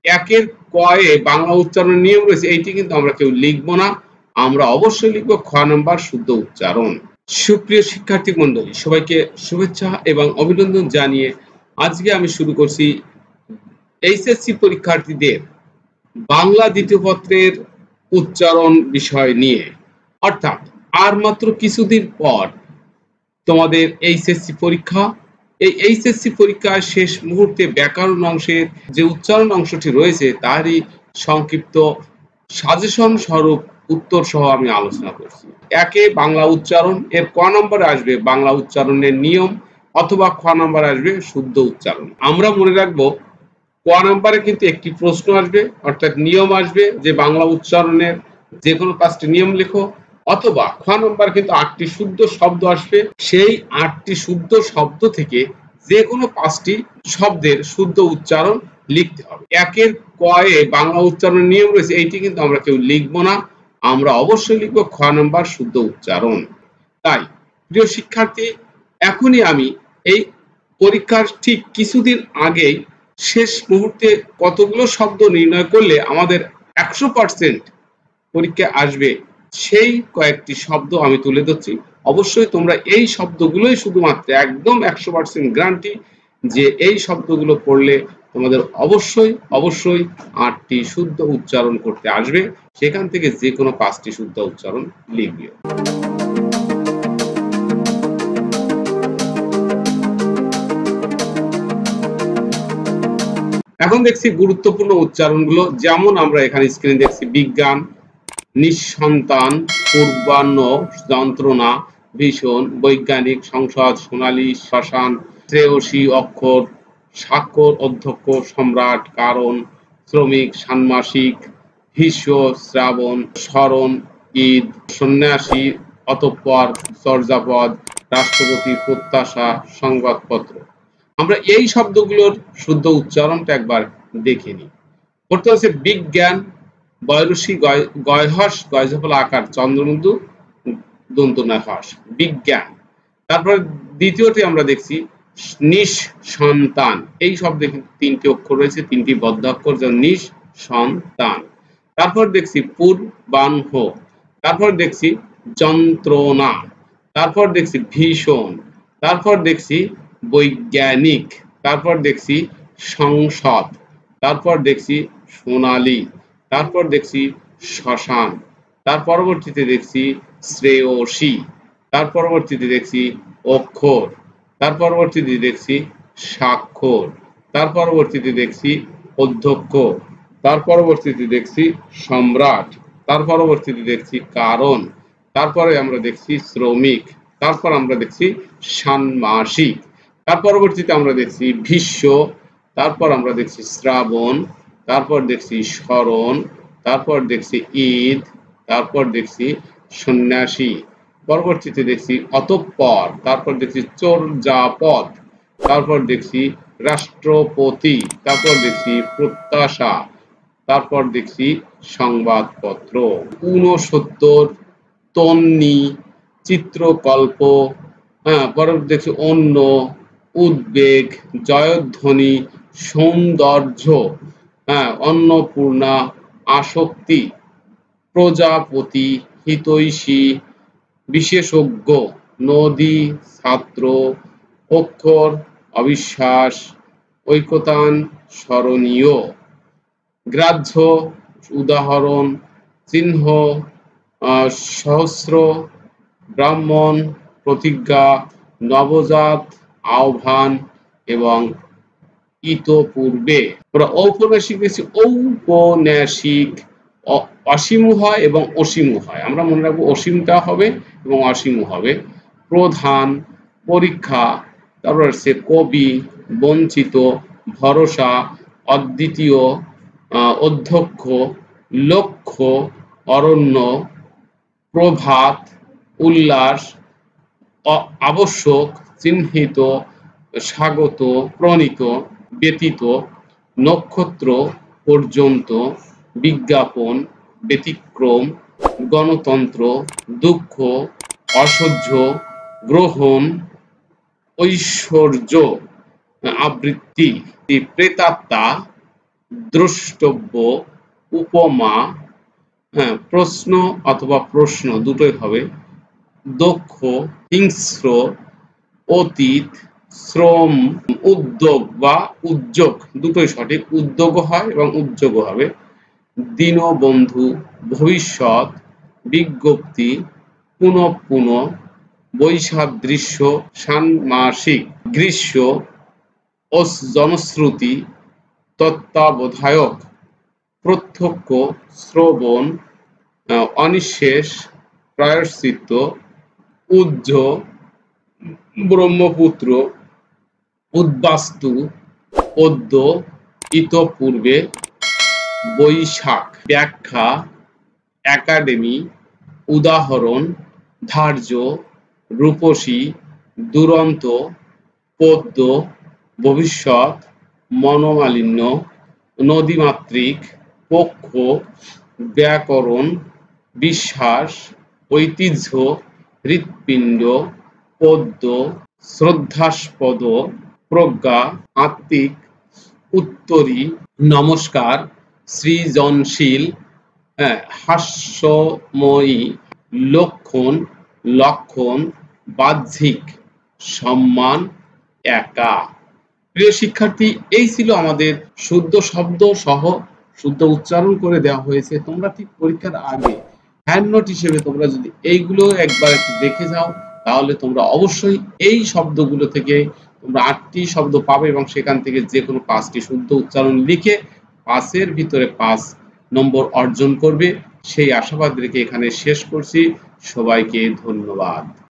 একের কয়ে বাংলা উচ্চারণের নিয়ম রয়েছে, এইটি কিন্তু আমরা কেউ লিখবো না। আমরা অবশ্যই লিখবো খ নাম্বার শুদ্ধ উচ্চারণ। সুপ্রিয় শিক্ষার্থী মন্ডলী, সবাইকে শুভেচ্ছা এবং অভিনন্দন জানিয়ে আজকে আমি শুরু করছি এইচএসসি পরীক্ষার্থীদের বাংলা দ্বিতীয় পত্রের উচ্চারণ বিষয় নিয়ে। অর্থাৎ আর মাত্র কিছুদিন পর তোমাদের এইচএসসি পরীক্ষা। এই এইচএসসি পরীক্ষার শেষ মুহূর্তে ব্যাকরণ অংশের যে উচ্চারণ অংশটি রয়েছে তারই সংক্ষিপ্ত সাজেশন স্বরূপ উত্তর সহ আমি আলোচনা করছি। একে বাংলা উচ্চারণ, এর ক নম্বরে আসবে বাংলা উচ্চারণের নিয়ম, অথবা খ নম্বর আসবে শুদ্ধ উচ্চারণ। আমরা মনে রাখবো ক নম্বরে কিন্তু একটি প্রশ্ন আসবে, অর্থাৎ নিয়ম আসবে যে বাংলা উচ্চারণের যে কোনো 5টি নিয়ম লেখো, অথবা খ নম্বর কিন্তু 8টি শুদ্ধ শব্দ আসবে। সেই 8টি শুদ্ধ শব্দ থেকে যে কোনো 5টি শব্দের শুদ্ধ উচ্চারণ লিখতে হবে। একের কয়ে বাংলা উচ্চারণের নিয়ম রয়েছে, এইটি কিন্তু আমরা কেউ লিখবো না। আমরা অবশ্যই লিখবো খ নম্বর শুদ্ধ উচ্চারণ। তাই প্রিয় শিক্ষার্থী, এখনই আমি এই পরীক্ষার ঠিক কিছুদিন আগেই শেষ মুহূর্তে কতগুলো শব্দ নির্ণয় করলে আমাদের 100% পরীক্ষা আসবে, সেই কয়েকটি শব্দ আমি তুলে ধরছি। অবশ্যই তোমরা এই শব্দগুলোই শুধুমাত্র একদম 100% গ্যারান্টি যে এই শব্দগুলো পড়লে তোমাদের অবশ্যই 8টি শুদ্ধ উচ্চারণ করতে আসবে। সেখান থেকে যে কোনো 5টি শুদ্ধ উচ্চারণ লিখবে। এখন দেখছি গুরুত্বপূর্ণ উচ্চারণগুলো, যেমন আমরা এখানে স্ক্রিনে দেখছি বিজ্ঞান, নিঃসন্তান, পূর্বাহ্ন, যন্ত্রণা, ভীষণ, বৈজ্ঞানিক, সংসদ, সোনালী, শ্মশান, শ্রেয়সী, অক্ষর, স্বাক্ষর, অধ্যক্ষ, সম্রাট, কারণ, শ্রমিক, ষান্মাসিক, ভীষ্ম, শ্রাবণ, স্মরণ, ঈদ, সন্ন্যাসী, অতঃপর, চর্যাপদ, রাষ্ট্রপতি, প্রত্যাশা, সংবাদপত্র। আমরা এই শব্দগুলোর শুদ্ধ উচ্চারণটা একবার দেখে নিই। প্রথমে হচ্ছে বিজ্ঞান, বয়রসী গয়হস গয়জফল আকার চন্দ্রবিন্দু দন্তনায় হস, বিজ্ঞান। তারপরে দ্বিতীয়টি আমরা দেখছি নিঃসন্তান। এই শব্দে কিন্তু 3টি অক্ষর রয়েছে, 3টি বদ্ধ অক্ষর, যেমন নিঃসন্তান। তারপর দেখছি পূর্বাহ্ন, তারপর দেখছি যন্ত্রণা, তারপর দেখছি ভীষণ, তারপর দেখছি বৈজ্ঞানিক, তারপর দেখছি সংসদ, তারপর দেখছি সোনালী, তারপর দেখছি শ্মশান, তার পরবর্তীতে দেখছি শ্রেয়সী, তার পরবর্তীতে দেখছি অক্ষর, তার পরবর্তীতে দেখছি স্বাক্ষর, তার পরবর্তীতে দেখছি অধ্যক্ষ, তার পরবর্তীতে দেখছি সম্রাট, তার পরবর্তীতে দেখছি কারণ, তারপরে আমরা দেখছি শ্রমিক, তারপর আমরা দেখছি ষান্মাসিক, তার পরবর্তীতে আমরা দেখছি ভীষ্ম, তারপর আমরা দেখছি শ্রাবণ, তারপর দেখছি স্মরণ, তারপর দেখছি ঈদ, তারপর দেখছি সন্ন্যাসী, পরবর্তীতে দেখছি অতঃপর, তারপর দেখছি চর্যাপদ, তারপর দেখছি রাষ্ট্রপতি, তারপর দেখছি প্রত্যাশা, তারপর দেখছি সংবাদপত্র। 69 তন্নি, চিত্রকল্প, পরবর্তী দেখছি অন্য, উদ্বেগ, জয়ধ্বনি, সৌন্দর্য, অন্নপূর্ণা, আসক্তি, প্রজাপতি, হিতৈষী, বিশেষজ্ঞ, নদী, ছাত্র, অক্ষর, অবিশ্বাস, ঐকতান, স্মরণীয়, গ্রাহ্য, উদাহরণ, চিহ্ন, সহস্র, ব্রাহ্মণ, প্রতিজ্ঞা, নবজাত, আহ্বান এবং ইতপূর্বে। ঔপন্যাসিক দেখছি ঔপন্যাসিক, অসীম হয় এবং অসীম হয়, আমরা মনে রাখবো অসীমটা হবে এবং অসীম হবে। প্রধান, পরীক্ষা, তারপর হচ্ছে কবি, বঞ্চিত, ভরসা, অদ্বিতীয়, অধ্যক্ষ, লক্ষ্য, অরণ্য, প্রভাত, উল্লাস, আবশ্যক, চিহ্নিত, স্বাগত, প্রণীত, ব্যতীত, নক্ষত্র, পর্যন্ত, বিজ্ঞাপন, ব্যতিক্রম, গণতন্ত্র, দুঃখ, অসহ্য, গ্রহণ, ঐশ্বর্য, আবৃত্তি, প্রেতাত্মা, দ্রষ্টব্য, উপমা, হ্যাঁ, প্রশ্ন অথবা প্রশ্ন দুটোই হবে। দক্ষ, হিংস্র, অতীত, শ্রম, উদ্যোগ বা উদ্যোগ দুটোই সঠিক। উদ্যোগও হয় এবং উদ্যোগও হবে। দীনবন্ধু, ভবিষ্যৎ, বিজ্ঞপ্তি, পুনঃ পুনঃ, বৈসাদৃশ্য, ষান্মাসিক, গ্রীষ্ম, জনশ্রুতি, তত্ত্বাবধায়ক, প্রত্যক্ষ, শ্রবণ, অনিঃশেষ, প্রায়শ্চিত্ত, উজ্জ, ব্রহ্মপুত্র, উদ্বাস্তু, অদ্য, ইতপূর্বে, বৈশাখ, ব্যাখ্যা, একাডেমি, উদাহরণ, ধার্য, রূপসী, দুরন্ত, পদ্য, ভবিষ্যৎ, মনোমালিন্য, নদীমাতৃক, পক্ষ, ব্যাকরণ, বিশ্বাস, ঐতিহ্য, হৃৎপিণ্ড, পদ্য, শ্রদ্ধাস্পদ, প্রজ্ঞা, আত্মিক, উত্তরী, নমস্কার, সৃজনশীল, হাস্যময়ী, লক্ষণ, লক্ষণ, বাহ্যিক, সম্মান, একা। প্রিয় শিক্ষার্থী, এই ছিল আমাদের শুদ্ধ শব্দ সহ শুদ্ধ উচ্চারণ করে দেওয়া হয়েছে। তোমরা ঠিক পরীক্ষার আগে হ্যান্ড নোট হিসেবে তোমরা যদি এইগুলো একবার একটু দেখে যাও, তাহলে তোমরা অবশ্যই এই শব্দগুলো থেকে তোমরা 8টি শব্দ পাবে এবং সেখান থেকে যে কোনো 5টি শুদ্ধ উচ্চারণ লিখে 5-এর ভিতরে 5 নম্বর অর্জন করবে। সেই আশাবাদ রেখে এখানে শেষ করছি। সবাইকে ধন্যবাদ।